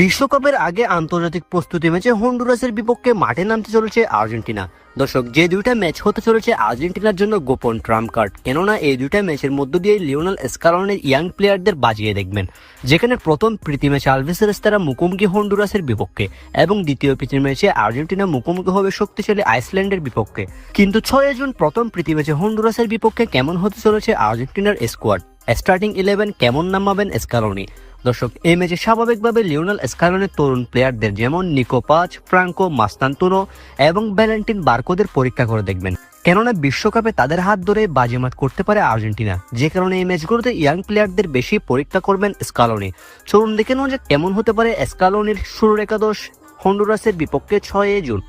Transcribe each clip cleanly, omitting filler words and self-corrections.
বিশ্বকাপের আগে আন্তর্জাতিক প্রস্তুতি ম্যাচে হন্ডুরাসের বিপক্ষে মাঠে নামতে চলেছে আর্জেন্টিনা। দর্শক, যে দুইটা ম্যাচ হতে চলেছে আর্জেন্টিনার জন্য গোপন ট্রাম্প কার্ড, কেননা এই দুইটা ম্যাচের মধ্য দিয়ে লিওনেল স্কালোনির ইয়াং প্লেয়ারদের বাজিয়ে দেখবেন। যেখানে প্রথম প্রীতি ম্যাচে আলভিসেরেস্তারা মুখোমুখি হন্ডুরাসের বিপক্ষে এবং দ্বিতীয় প্রীতি ম্যাচে আর্জেন্টিনা মুখোমুখি হবে শক্তিশালী আইসল্যান্ডের বিপক্ষে। কিন্তু 6 জুন প্রথম প্রীতি ম্যাচে হন্ডুরাসের বিপক্ষে কেমন হতে চলেছে আর্জেন্টিনার স্কোয়াড, স্টার্টিং 11 কেমন নামাবেন স্কালোনি। দর্শক, এই ম্যাচে স্বাভাবিকভাবে লিওনেল স্কালোনির তরুণ প্লেয়ারদের যেমন নিকো পাচ, ফ্রাঙ্কো মাস্তান্তুনো এবং ভ্যালেন্টিন বার্কোদের পরীক্ষা করে দেখবেন, কেননা বিশ্বকাপে তাদের হাত ধরে বাজিমাত করতে পারে আর্জেন্টিনা। যে কারণে এই ম্যাচগুলোতে ইয়াং প্লেয়ারদের বেশি পরীক্ষা করবেন স্কালোনি। চলুন দেখে নেওয়া যে কেমন হতে পারে স্কালোনির শুরুর একাদশ হন্ডুরাসের বিপক্ষে 6 জুন।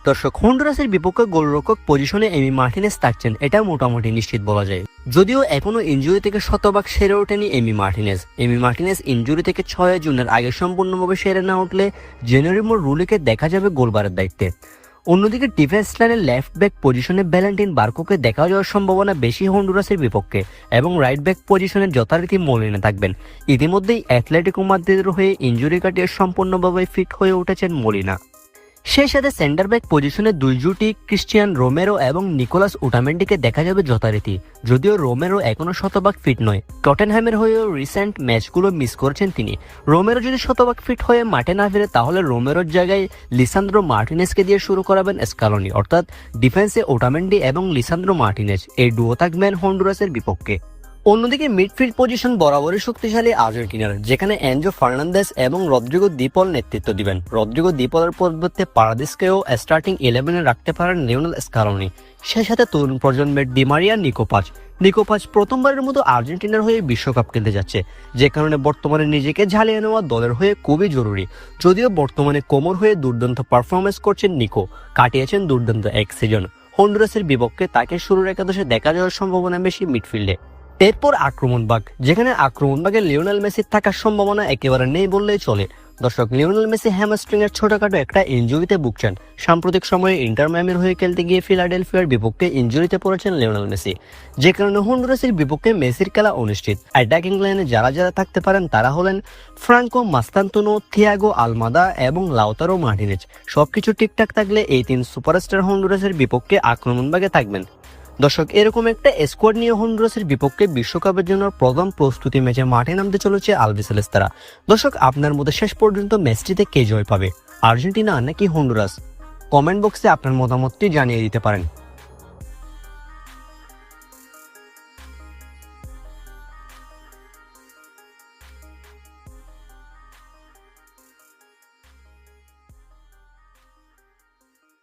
দর্শক, হন্ডুরাসের বিপক্ষে গোলরক্ষক পজিশনে এমি মার্টিনেজ থাকছেন, এটা মোটামুটি নিশ্চিত বলা যায়। যদিও এখনো ইনজুরি থেকে শতভাগ সেরে ওঠেনি এমি মার্টিনেজ ইনজুরি থেকে 6 জুনের আগে সম্পূর্ণভাবে সেরে না উঠলে জেনারিমো রুলিকে দেখা যাবে গোলবারের দায়িত্বে। অন্যদিকে ডিফেন্স লাইনের লেফট ব্যাক পজিশনে ভ্যালেন্টিন বার্কোকে দেখা যাওয়ার সম্ভাবনা বেশি হন্ডুরাসের বিপক্ষে, এবং রাইট ব্যাক পজিশনে যথারীতি মলিনা থাকবেন। ইতিমধ্যেই অ্যাথলেটিকো মাদ্রিদের হয়ে ইনজুরি কাটিয়ে সম্পূর্ণভাবে ফিট হয়ে উঠেছেন মলিনা। সেই সাথে সেন্টার ব্যাক পজিশনে দুই জুটি ক্রিস্টিয়ান রোমেরো এবং নিকোলাস উটামেন্ডিকে দেখা যাবে যথারীতি। যদিও রোমেরো এখনো শতভাগ ফিট নয়, টটেনহ্যামের হয়েও রিসেন্ট ম্যাচগুলো মিস করেছেন তিনি। রোমেরো যদি শতভাগ ফিট হয়ে মাঠে না ফিরে, তাহলে রোমেরোর জায়গায় লিসান্দ্রো মার্টিনেজকে দিয়ে শুরু করাবেন স্কালোনি, অর্থাৎ ডিফেন্সে ওটামেন্ডি এবং লিসান্দ্রো মার্টিনেজ এই ডুও থাকবেন হন্ডুরাসের বিপক্ষে। অন্যদিকে মিডফিল্ড পজিশন বরাবরই শক্তিশালী আর্জেন্টিনার, যেখানে এনজো ফার্নান্দেস এবং রদ্রিগো দি পল নেতৃত্ব দিবেন। রদ্রিগো দি পলের পরিবর্তে পারাদিসকেও স্টার্টিং 11-এ রাখতে পারেন লিওনেল স্কালোনি। সেই সাথে তরুণ প্রজন্মের ডি মারিয়া, নিকো পাচ প্রথমবারের মতো আর্জেন্টিনার হয়ে বিশ্বকাপ খেলতে যাচ্ছে, যে কারণে বর্তমানে নিজেকে ঝালিয়ে নেওয়া দলের হয়ে খুবই জরুরি। যদিও বর্তমানে কোমর হয়ে দুর্দান্ত পারফরমেন্স করছেন নিকো, কাটিয়েছেন দুর্দান্ত এক সিজন। হন্ডুরাসের বিপক্ষে তাকে শুরুর একাদশে দেখা যাওয়ার সম্ভাবনা বেশি মিডফিল্ডে। এরপর আক্রমণভাগ, যেখানে আক্রমণভাগে লিওনেল মেসির থাকার সম্ভাবনা একেবারে নেই বললেই চলে। দর্শক, লিওনেল মেসি হ্যামস্ট্রিংয়ের ছোটখাটো একটা ইনজুরিতে ভুগছেন। সাম্প্রতিক সময়ে ইন্টার মায়ামির হয়ে খেলতে গিয়ে ফিলাডেলফিয়ার বিপক্ষে ইনজুরিতে পড়েছেন লিওনেল মেসি, যে কারণে হন্ডুরাসের বিপক্ষে মেসির খেলা অনিশ্চিত। অ্যাটাকিং লাইনে যারা যারা থাকতে পারেন তারা হলেন ফ্রাঙ্কো মাস্তান্তুনো, থিয়াগো আলমাদা এবং লাউতারো মার্টিনেজ। সবকিছু ঠিকঠাক থাকলে এই 3 সুপারস্টার হন্ডুরাসের বিপক্ষে আক্রমণভাগে থাকবেন। দর্শক, এরকম একটা স্কোয়াড নিয়ে হন্ডুরাসের বিপক্ষে বিশ্বকাপের জন্য প্রথম প্রস্তুতি ম্যাচে মাঠে নামতে চলেছে আলবিসেলেস্তারা। দর্শক, আপনার মধ্যে শেষ পর্যন্ত ম্যাচটিতে কে জয় পাবে, আর্জেন্টিনা নাকি হন্ডুরাস? কমেন্ট বক্সে আপনার মতামতটি জানিয়ে দিতে পারেন।